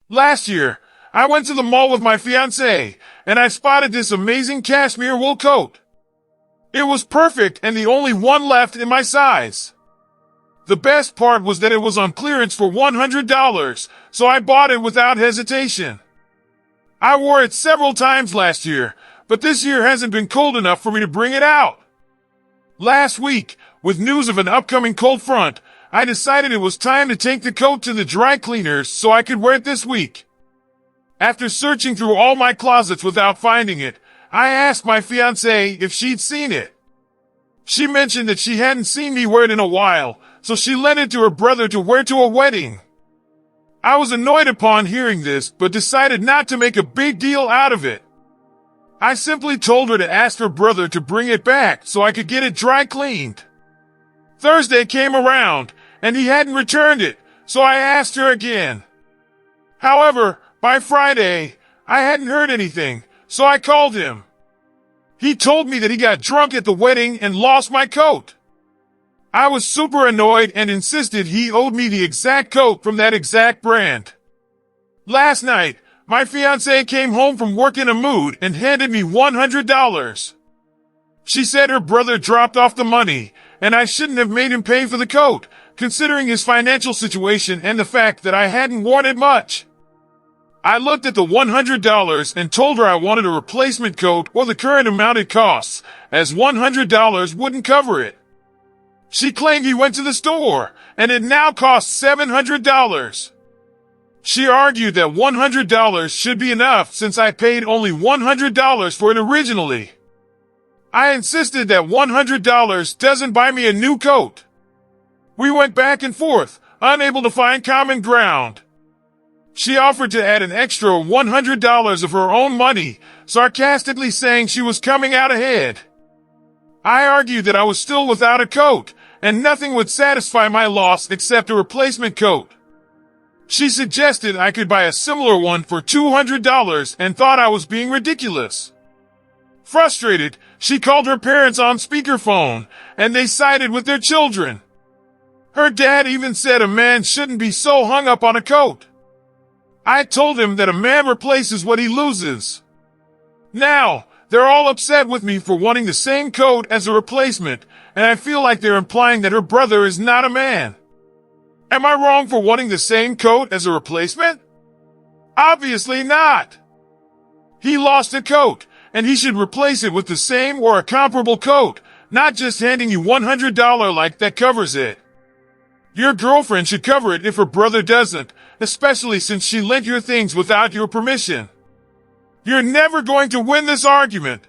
Last year, I went to the mall with my fiancé, and I spotted this amazing cashmere wool coat. It was perfect and the only one left in my size. The best part was that it was on clearance for $100, so I bought it without hesitation. I wore it several times last year, but this year hasn't been cold enough for me to bring it out. Last week, with news of an upcoming cold front, I decided it was time to take the coat to the dry cleaners so I could wear it this week. After searching through all my closets without finding it, I asked my fiancée if she'd seen it. She mentioned that she hadn't seen me wear it in a while, so she lent it to her brother to wear to a wedding. I was annoyed upon hearing this, but decided not to make a big deal out of it. I simply told her to ask her brother to bring it back so I could get it dry cleaned. Thursday came around, and he hadn't returned it, so I asked her again. However, by Friday, I hadn't heard anything, so I called him. He told me that he got drunk at the wedding and lost my coat. I was super annoyed and insisted he owed me the exact coat from that exact brand. Last night, my fiancée came home from work in a mood and handed me $100. She said her brother dropped off the money, and I shouldn't have made him pay for the coat, considering his financial situation and the fact that I hadn't worn it much. I looked at the $100 and told her I wanted a replacement coat or the current amount it costs, as $100 wouldn't cover it. She claimed he went to the store, and it now costs $700. She argued that $100 should be enough since I paid only $100 for it originally. I insisted that $100 doesn't buy me a new coat. We went back and forth, unable to find common ground. She offered to add an extra $100 of her own money, sarcastically saying she was coming out ahead. I argued that I was still without a coat, and nothing would satisfy my loss except a replacement coat. She suggested I could buy a similar one for $200 and thought I was being ridiculous. Frustrated, she called her parents on speakerphone, and they sided with their children. Her dad even said a man shouldn't be so hung up on a coat. I told him that a man replaces what he loses. Now, they're all upset with me for wanting the same coat as a replacement, and I feel like they're implying that her brother is not a man. Am I wrong for wanting the same coat as a replacement? Obviously not. He lost a coat, and he should replace it with the same or a comparable coat, not just handing you $100 like that covers it. Your girlfriend should cover it if her brother doesn't, especially since she lent your things without your permission. You're never going to win this argument.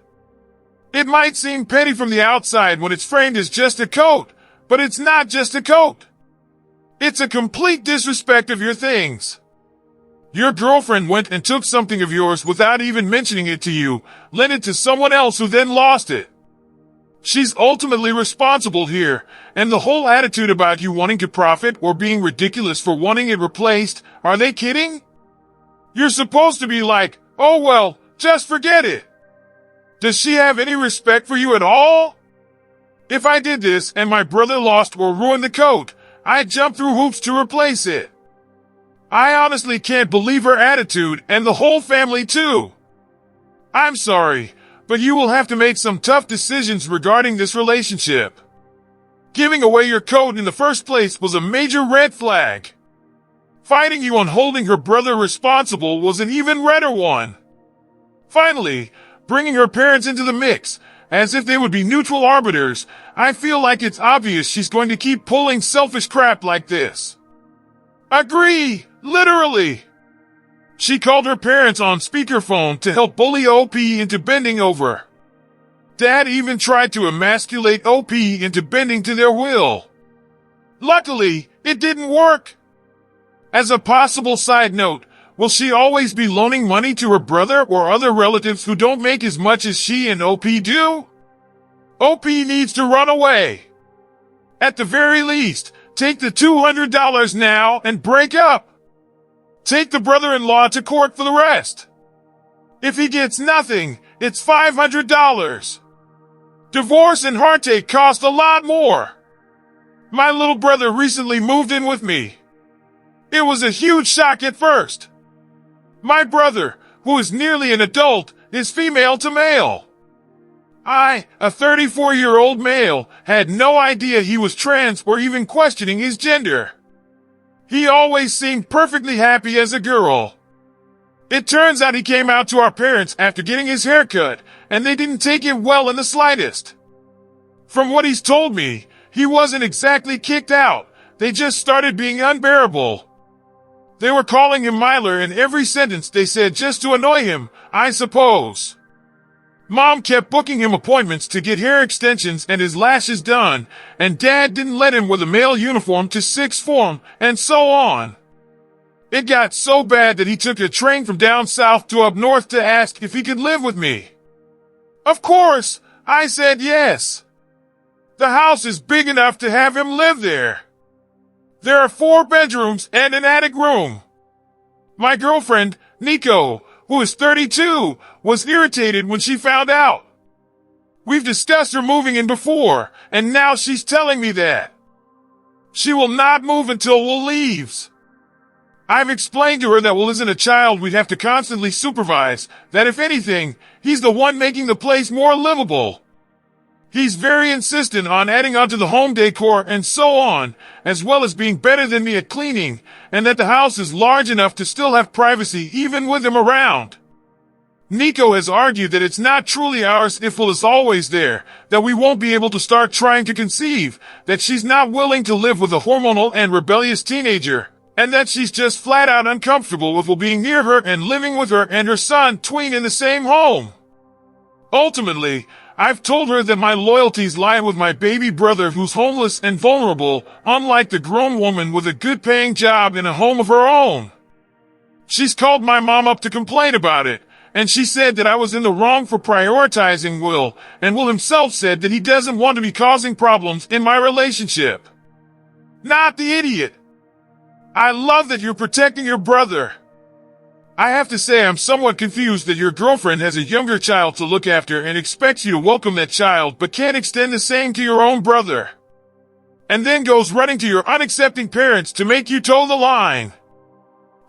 It might seem petty from the outside when it's framed as just a coat, but it's not just a coat. It's a complete disrespect of your things. Your girlfriend went and took something of yours without even mentioning it to you, lent it to someone else who then lost it. She's ultimately responsible here, and the whole attitude about you wanting to profit or being ridiculous for wanting it replaced, are they kidding? You're supposed to be like, oh well, just forget it. Does she have any respect for you at all? If I did this and my brother lost or ruined the coat, I'd jump through hoops to replace it. I honestly can't believe her attitude, and the whole family too. I'm sorry, but you will have to make some tough decisions regarding this relationship. Giving away your coat in the first place was a major red flag. Fighting you on holding her brother responsible was an even redder one. Finally, bringing her parents into the mix, as if they would be neutral arbiters, I feel like it's obvious she's going to keep pulling selfish crap like this. Agree, literally. She called her parents on speakerphone to help bully OP into bending over. Dad even tried to emasculate OP into bending to their will. Luckily, it didn't work. As a possible side note, will she always be loaning money to her brother or other relatives who don't make as much as she and OP do? OP needs to run away. At the very least, take the $200 now and break up. Take the brother-in-law to court for the rest. If he gets nothing, it's $500. Divorce and heartache cost a lot more. My little brother recently moved in with me. It was a huge shock at first. My brother, who is nearly an adult, is female to male. I, a 34-year-old male, had no idea he was trans or even questioning his gender. He always seemed perfectly happy as a girl. It turns out he came out to our parents after getting his hair cut, and they didn't take it well in the slightest. From what he's told me, he wasn't exactly kicked out. They just started being unbearable. They were calling him Myler in every sentence they said just to annoy him, I suppose. Mom kept booking him appointments to get hair extensions and his lashes done, and Dad didn't let him wear the male uniform to sixth form, and so on. It got so bad that he took a train from down south to up north to ask if he could live with me. Of course, I said yes. The house is big enough to have him live there. There are 4 bedrooms and an attic room. My girlfriend, Nico, who is 32, was irritated when she found out. We've discussed her moving in before, and now she's telling me that. She will not move until Will leaves. I've explained to her that Will isn't a child we'd have to constantly supervise, that if anything, he's the one making the place more livable. He's very insistent on adding onto the home decor and so on, as well as being better than me at cleaning, and that the house is large enough to still have privacy even with him around. Nico has argued that it's not truly ours if Will is always there, that we won't be able to start trying to conceive, that she's not willing to live with a hormonal and rebellious teenager, and that she's just flat out uncomfortable with Will being near her and living with her and her son tween in the same home. Ultimately, I've told her that my loyalties lie with my baby brother who's homeless and vulnerable, unlike the grown woman with a good-paying job in a home of her own. She's called my mom up to complain about it, and she said that I was in the wrong for prioritizing Will, and Will himself said that he doesn't want to be causing problems in my relationship. Not the idiot. I love that you're protecting your brother. I have to say I'm somewhat confused that your girlfriend has a younger child to look after and expects you to welcome that child but can't extend the same to your own brother. And then goes running to your unaccepting parents to make you toe the line.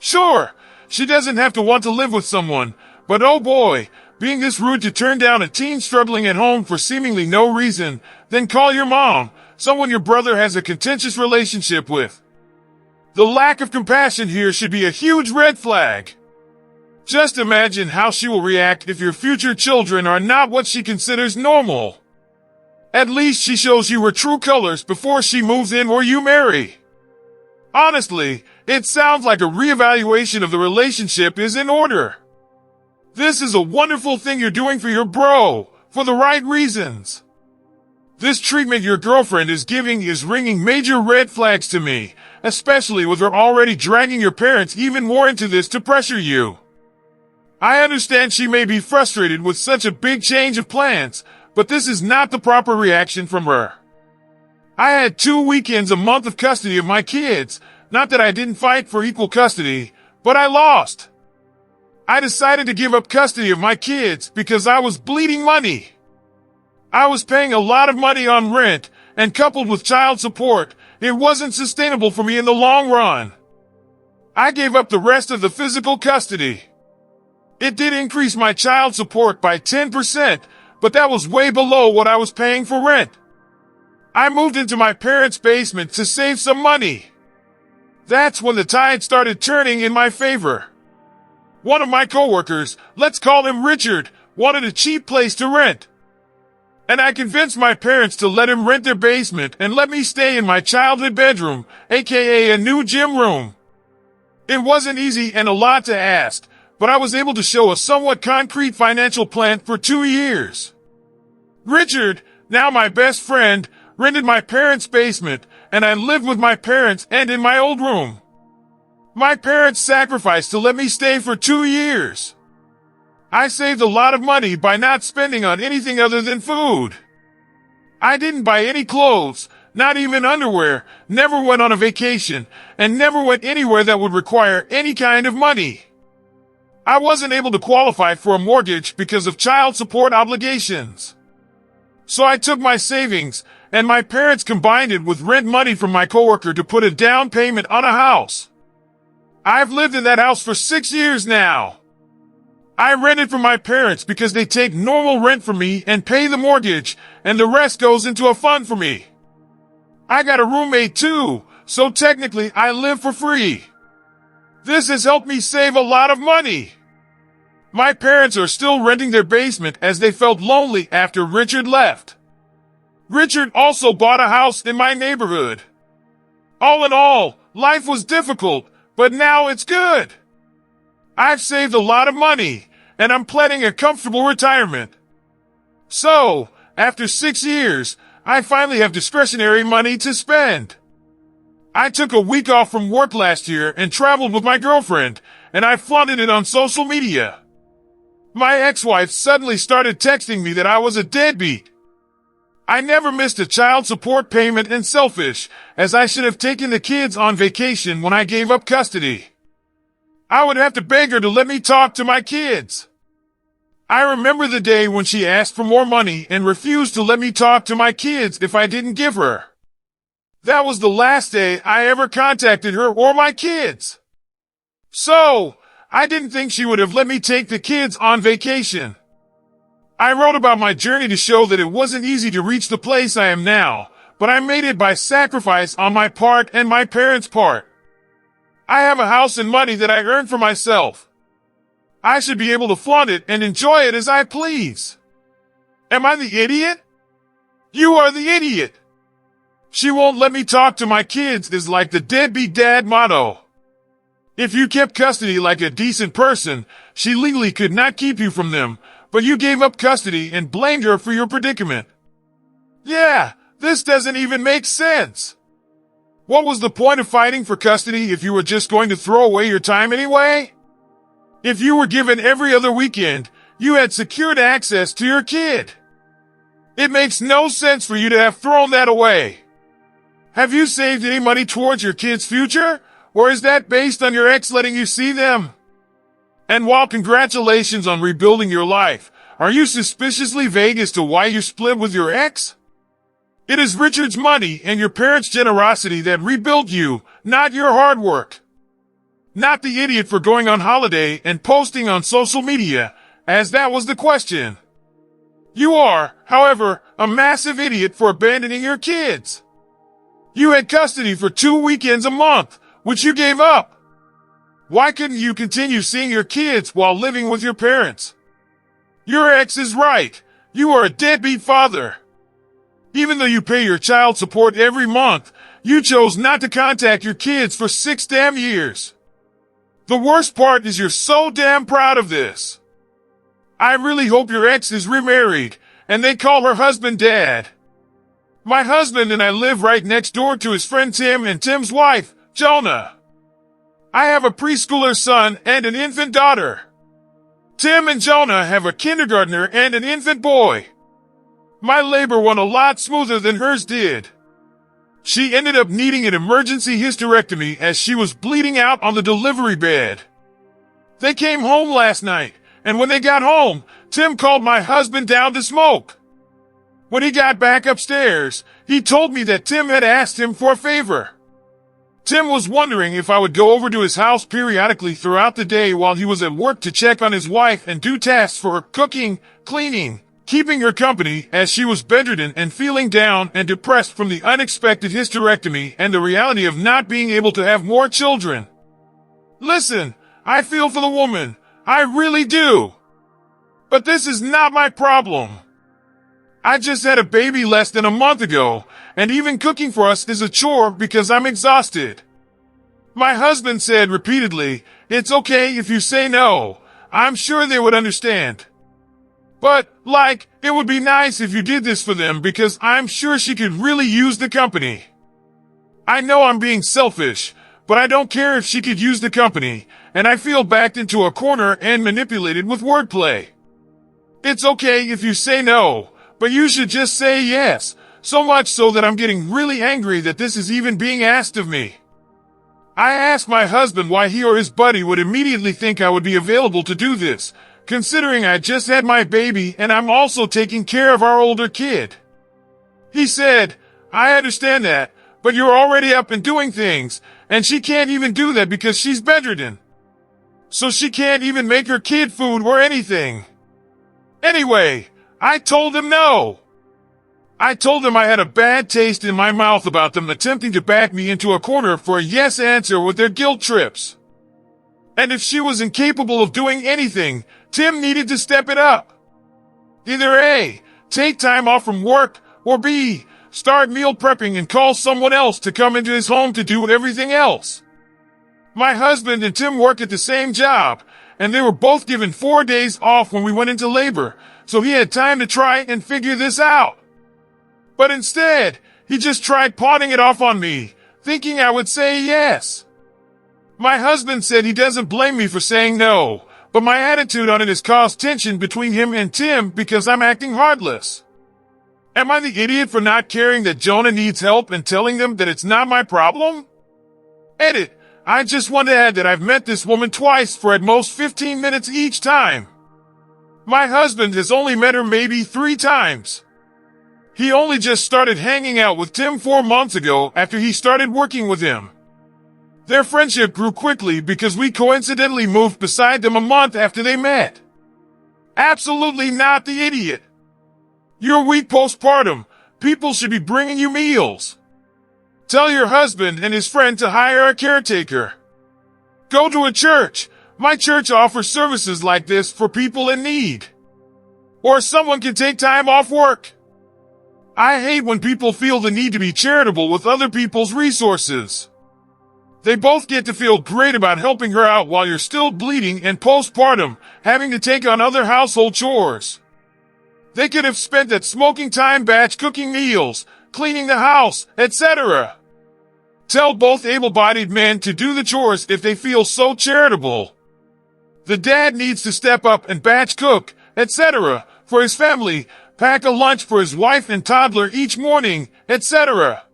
Sure, she doesn't have to want to live with someone, but oh boy, being this rude to turn down a teen struggling at home for seemingly no reason, then call your mom, someone your brother has a contentious relationship with. The lack of compassion here should be a huge red flag. Just imagine how she will react if your future children are not what she considers normal. At least she shows you her true colors before she moves in or you marry. Honestly, it sounds like a reevaluation of the relationship is in order. This is a wonderful thing you're doing for your bro, for the right reasons. This treatment your girlfriend is giving is ringing major red flags to me, especially with her already dragging your parents even more into this to pressure you. I understand she may be frustrated with such a big change of plans, but this is not the proper reaction from her. I had 2 weekends a month of custody of my kids, not that I didn't fight for equal custody, but I lost. I decided to give up custody of my kids because I was bleeding money. I was paying a lot of money on rent, and coupled with child support, it wasn't sustainable for me in the long run. I gave up the rest of the physical custody. It did increase my child support by 10%, but that was way below what I was paying for rent. I moved into my parents' basement to save some money. That's when the tide started turning in my favor. One of my coworkers, let's call him Richard, wanted a cheap place to rent. And I convinced my parents to let him rent their basement and let me stay in my childhood bedroom, aka a new gym room. It wasn't easy and a lot to ask, but I was able to show a somewhat concrete financial plan for 2 years. Richard, now my best friend, rented my parents' basement, and I lived with my parents and in my old room. My parents sacrificed to let me stay for 2 years. I saved a lot of money by not spending on anything other than food. I didn't buy any clothes, not even underwear, never went on a vacation, and never went anywhere that would require any kind of money. I wasn't able to qualify for a mortgage because of child support obligations. So I took my savings, and my parents combined it with rent money from my coworker to put a down payment on a house. I've lived in that house for 6 years now. I rent it from my parents because they take normal rent from me and pay the mortgage, and the rest goes into a fund for me. I got a roommate too, so technically I live for free. This has helped me save a lot of money. My parents are still renting their basement as they felt lonely after Richard left. Richard also bought a house in my neighborhood. All in all, life was difficult, but now it's good. I've saved a lot of money, and I'm planning a comfortable retirement. So, after 6 years, I finally have discretionary money to spend. I took a week off from work last year and traveled with my girlfriend, and I flaunted it on social media. My ex-wife suddenly started texting me that I was a deadbeat. I never missed a child support payment and selfish, as I should have taken the kids on vacation when I gave up custody. I would have to beg her to let me talk to my kids. I remember the day when she asked for more money and refused to let me talk to my kids if I didn't give her. That was the last day I ever contacted her or my kids. So, I didn't think she would have let me take the kids on vacation. I wrote about my journey to show that it wasn't easy to reach the place I am now, but I made it by sacrifice on my part and my parents' part. I have a house and money that I earned for myself. I should be able to flaunt it and enjoy it as I please. Am I the idiot? You are the idiot. She won't let me talk to my kids is like the deadbeat dad motto. If you kept custody like a decent person, she legally could not keep you from them, but you gave up custody and blamed her for your predicament. Yeah, this doesn't even make sense. What was the point of fighting for custody if you were just going to throw away your time anyway? If you were given every other weekend, you had secured access to your kid. It makes no sense for you to have thrown that away. Have you saved any money towards your kid's future? Or is that based on your ex letting you see them? And while congratulations on rebuilding your life, are you suspiciously vague as to why you split with your ex? It is Richard's money and your parents' generosity that rebuilt you, not your hard work. Not the idiot for going on holiday and posting on social media, as that was the question. You are, however, a massive idiot for abandoning your kids. You had custody for 2 weekends a month, which you gave up. Why couldn't you continue seeing your kids while living with your parents? Your ex is right. You are a deadbeat father. Even though you pay your child support every month, you chose not to contact your kids for 6 damn years. The worst part is you're so damn proud of this. I really hope your ex is remarried, and they call her husband Dad. My husband and I live right next door to his friend Tim and Tim's wife, Jonah. I have a preschooler son and an infant daughter. Tim and Jonah have a kindergartner and an infant boy. My labor went a lot smoother than hers did. She ended up needing an emergency hysterectomy as she was bleeding out on the delivery bed. They came home last night, and when they got home, Tim called my husband down to smoke. When he got back upstairs, he told me that Tim had asked him for a favor. Tim was wondering if I would go over to his house periodically throughout the day while he was at work to check on his wife and do tasks for her cooking, cleaning, keeping her company as she was bedridden and feeling down and depressed from the unexpected hysterectomy and the reality of not being able to have more children. Listen, I feel for the woman. I really do. But this is not my problem. I just had a baby less than a month ago, and even cooking for us is a chore because I'm exhausted. My husband said repeatedly, "It's okay if you say no. I'm sure they would understand. But, it would be nice if you did this for them because I'm sure she could really use the company." I know I'm being selfish, but I don't care if she could use the company, and I feel backed into a corner and manipulated with wordplay. It's okay if you say no, but you should just say yes, so much so that I'm getting really angry that this is even being asked of me. I asked my husband why he or his buddy would immediately think I would be available to do this, considering I just had my baby and I'm also taking care of our older kid. He said, "I understand that, but you're already up and doing things, and she can't even do that because she's bedridden. So she can't even make her kid food or anything. Anyway, I told him no. I told them I had a bad taste in my mouth about them attempting to back me into a corner for a yes answer with their guilt trips. And if she was incapable of doing anything, Tim needed to step it up. Either A, take time off from work, or B, start meal prepping and call someone else to come into his home to do everything else. My husband and Tim work at the same job, and they were both given 4 days off when we went into labor, so he had time to try and figure this out. But instead, he just tried pawning it off on me, thinking I would say yes. My husband said he doesn't blame me for saying no, but my attitude on it has caused tension between him and Tim because I'm acting heartless. Am I the idiot for not caring that Jonah needs help and telling them that it's not my problem? Edit. I just want to add that I've met this woman twice for at most 15 minutes each time. My husband has only met her maybe 3 times. He only just started hanging out with Tim 4 months ago after he started working with him. Their friendship grew quickly because we coincidentally moved beside them a month after they met. Absolutely not the idiot. You're weak postpartum. People should be bringing you meals. Tell your husband and his friend to hire a caretaker. Go to a church. My church offers services like this for people in need. Or someone can take time off work. I hate when people feel the need to be charitable with other people's resources. They both get to feel great about helping her out while you're still bleeding and postpartum, having to take on other household chores. They could have spent that smoking time batch cooking meals, cleaning the house, etc. Tell both able-bodied men to do the chores if they feel so charitable. The dad needs to step up and batch cook, etc. for his family, pack a lunch for his wife and toddler each morning, etc.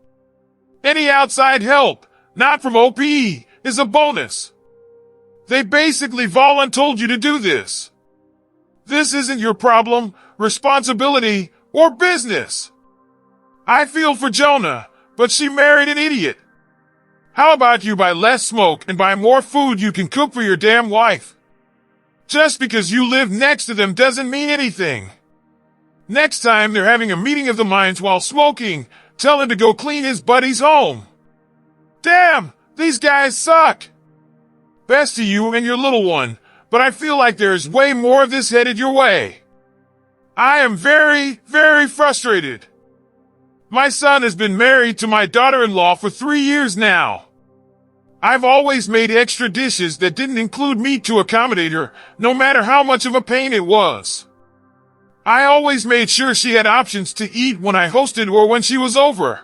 Any outside help, not from OPE, is a bonus. They basically voluntold you to do this. This isn't your problem, responsibility, or business. I feel for Jonah, but she married an idiot. How about you buy less smoke and buy more food you can cook for your damn wife? Just because you live next to them doesn't mean anything. Next time they're having a meeting of the minds while smoking, tell him to go clean his buddy's home. Damn, these guys suck. Best to you and your little one, but I feel like there's way more of this headed your way. I am very, very frustrated. My son has been married to my daughter-in-law for 3 years now. I've always made extra dishes that didn't include meat to accommodate her, no matter how much of a pain it was. I always made sure she had options to eat when I hosted or when she was over.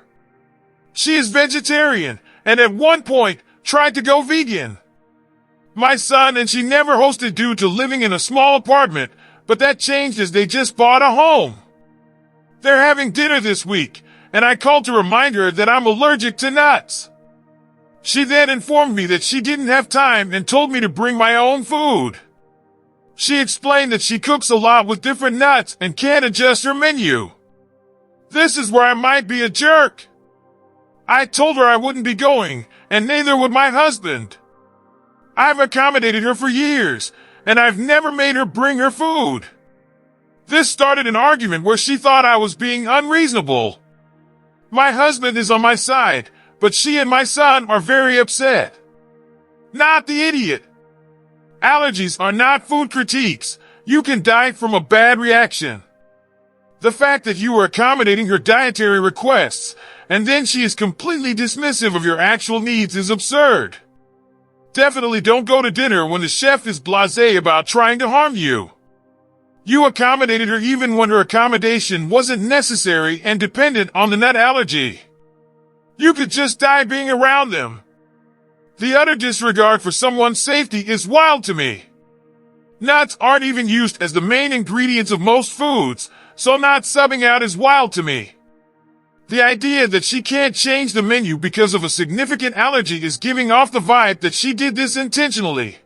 She is vegetarian, and at one point, tried to go vegan. My son and she never hosted due to living in a small apartment, but that changed as they just bought a home. They're having dinner this week, and I called to remind her that I'm allergic to nuts. She then informed me that she didn't have time and told me to bring my own food. She explained that she cooks a lot with different nuts and can't adjust her menu. This is where I might be a jerk. I told her I wouldn't be going, and neither would my husband. I've accommodated her for years, and I've never made her bring her food. This started an argument where she thought I was being unreasonable. My husband is on my side, but she and my son are very upset. Not the idiot. Allergies are not food critiques. You can die from a bad reaction. The fact that you were accommodating her dietary requests, and then she is completely dismissive of your actual needs is absurd. Definitely don't go to dinner when the chef is blasé about trying to harm you. You accommodated her even when her accommodation wasn't necessary and dependent on the nut allergy. You could just die being around them. The utter disregard for someone's safety is wild to me. Nuts aren't even used as the main ingredients of most foods, so not subbing out is wild to me. The idea that she can't change the menu because of a significant allergy is giving off the vibe that she did this intentionally.